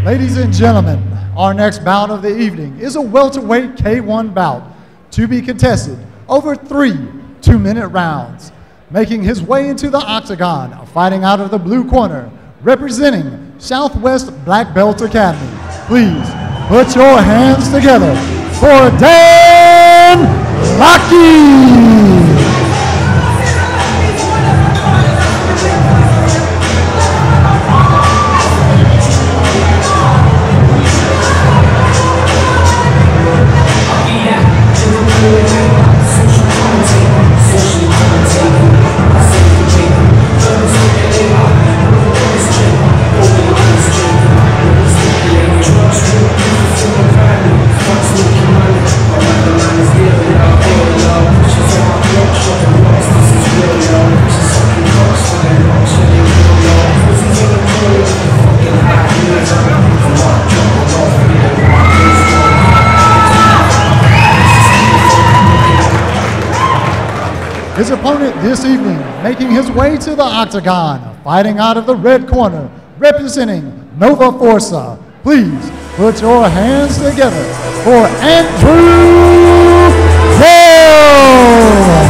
Ladies and gentlemen, our next bout of the evening is a welterweight K1 bout to be contested over 3 2-minute rounds. Making his way into the octagon, fighting out of the blue corner, representing Southwest Black Belt Academy. Please put your hands together for Dan Lougheed. His opponent this evening, making his way to the octagon, fighting out of the red corner, representing Nova Forza. Please put your hands together for Andrew Delve.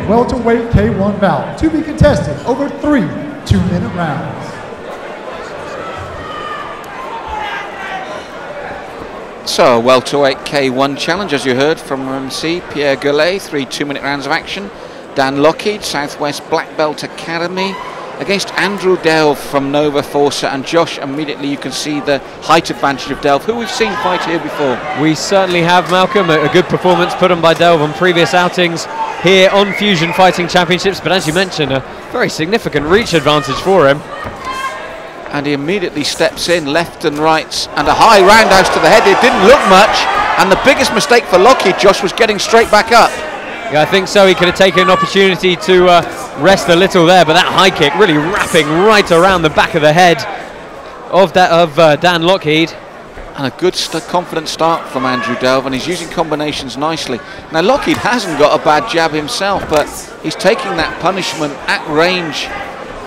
Welterweight K1 bout to be contested over 3 2-minute rounds. So, a welterweight K1 challenge, as you heard from MC Pierre Goulet, 3 2-minute rounds of action. Dan Lougheed, Southwest Black Belt Academy, against Andrew Delve from Nova Forza. And Josh, immediately you can see the height advantage of Delve, who we've seen fight here before. We certainly have, Malcolm. A good performance put on by Delve on previous outings here on Fusion Fighting Championships, but as you mentioned, a very significant reach advantage for him. And he immediately steps in, left and right, and a high roundhouse to the head. It didn't look much, and the biggest mistake for Lougheed, Josh, was getting straight back up. Yeah, I think so. He could have taken an opportunity to rest a little there, but that high kick really wrapping right around the back of the head of Dan Lougheed. And a good confident start from Andrew Delve, and he's using combinations nicely. Now Lougheed hasn't got a bad jab himself, but he's taking that punishment at range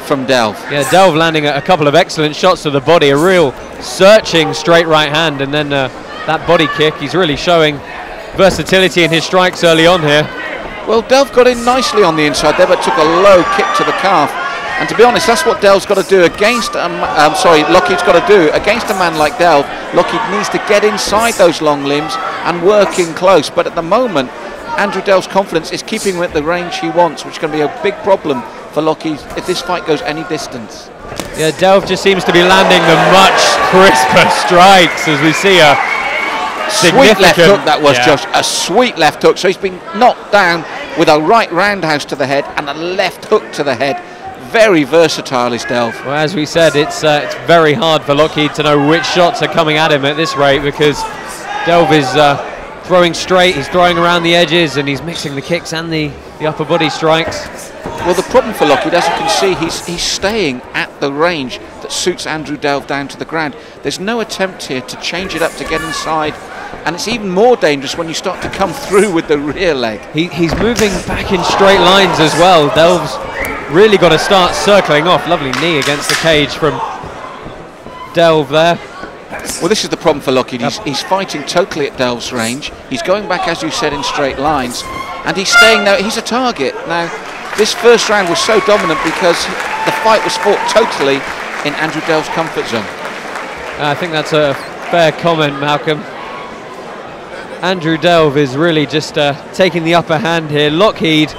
from Delve. Yeah, Delve landing a couple of excellent shots to the body, a real searching straight right hand, and then that body kick. He's really showing versatility in his strikes early on here. Well, Delve got in nicely on the inside there, but took a low kick to the calf. And to be honest, that's what Delve's got to do against, Lougheed's got to do against a man like Delve. Lougheed needs to get inside those long limbs and work in close. But at the moment, Andrew Delve's confidence is keeping him at the range he wants, which is going to be a big problem for Lougheed if this fight goes any distance. Yeah, Delve just seems to be landing the much crisper strikes as we see a sweet left hook that was, Josh. A sweet left hook. So he's been knocked down with a right roundhouse to the head and a left hook to the head. Very versatile is Delve. Well, as we said, it's very hard for Lougheed to know which shots are coming at him at this rate, because Delve is throwing straight, he's throwing around the edges, and he's mixing the kicks and the upper body strikes. Well, the problem for Lougheed, as you can see, he's staying at the range that suits Andrew Delve down to the ground. There's no attempt here to change it up to get inside, and it's even more dangerous when you start to come through with the rear leg. He's moving back in straight lines as well. Delve's really got to start circling off. Lovely knee against the cage from Delve there. Well, this is the problem for Lougheed. He's fighting totally at Delve's range. He's going back, as you said, in straight lines, and he's staying there. He's a target. Now, this first round was so dominant because the fight was fought totally in Andrew Delve's comfort zone. I think that's a fair comment, Malcolm. Andrew Delve is really just taking the upper hand here. Lougheed,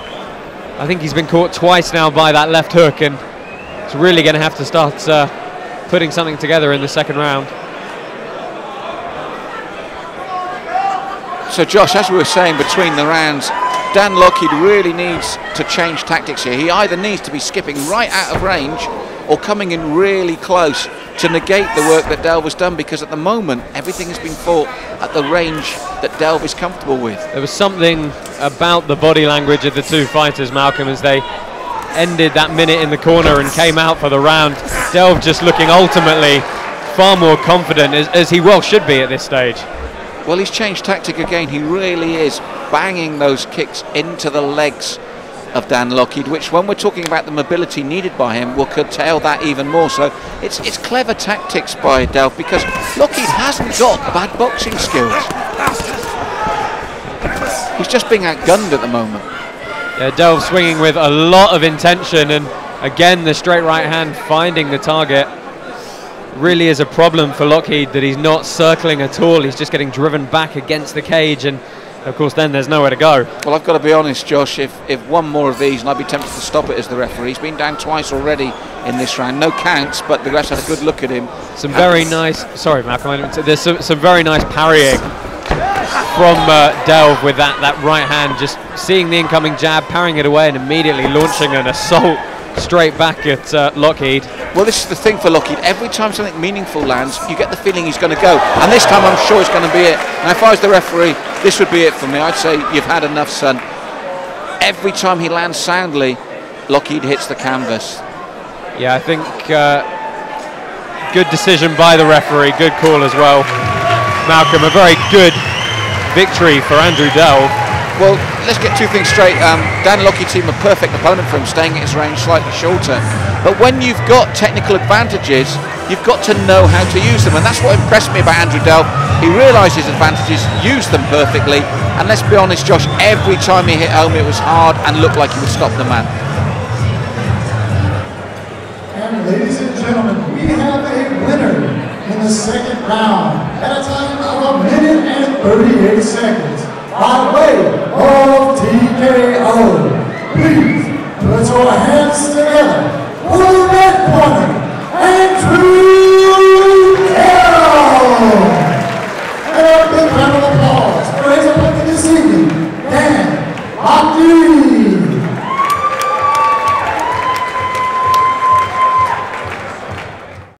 I think he's been caught twice now by that left hook, and it's really going to have to start putting something together in the second round. So Josh, as we were saying between the rounds, Dan Lougheed really needs to change tactics here. He either needs to be skipping right out of range or coming in really close to negate the work that Delve has done, because at the moment everything has been fought at the range that Delve is comfortable with. There was something about the body language of the two fighters, Malcolm, as they ended that minute in the corner and came out for the round. Delve just looking ultimately far more confident, as he well should be at this stage. Well, he's changed tactic again. He really is banging those kicks into the legs of Dan Lougheed, which, when we're talking about the mobility needed by him, will curtail that even more. So it's clever tactics by Delve, because Lougheed hasn't got bad boxing skills. He's just being outgunned at the moment. Yeah, Delve swinging with a lot of intention, and again the straight right hand finding the target. Really is a problem for Lougheed that he's not circling at all. He's just getting driven back against the cage, and of course then there's nowhere to go. Well, I've got to be honest, Josh, if one more of these, and I'd be tempted to stop it as the referee. He's been down twice already in this round. No counts, but the refs had a good look at him. Some very nice, sorry Malcolm, there's some very nice parrying from Delve with that right hand, just seeing the incoming jab, parrying it away, and immediately launching an assault straight back at Lougheed. Well, this is the thing for Lougheed. Every time something meaningful lands, you get the feeling he's going to go. And this time I'm sure it's going to be it. And if I was the referee, this would be it for me. I'd say, you've had enough, son. Every time he lands soundly, Lougheed hits the canvas. Yeah, I think good decision by the referee. Good call as well. Malcolm, a very good victory for Andrew Delve. Well, let's get two things straight. Dan Lougheed's team a perfect opponent for him, staying at his range slightly shorter. But when you've got technical advantages, you've got to know how to use them. And that's what impressed me about Andrew Delve. He realised his advantages, used them perfectly. And let's be honest, Josh, every time he hit home, it was hard and looked like he would stop the man. And ladies and gentlemen, we have a winner in the second round at a time of 1 minute and 38 seconds. By way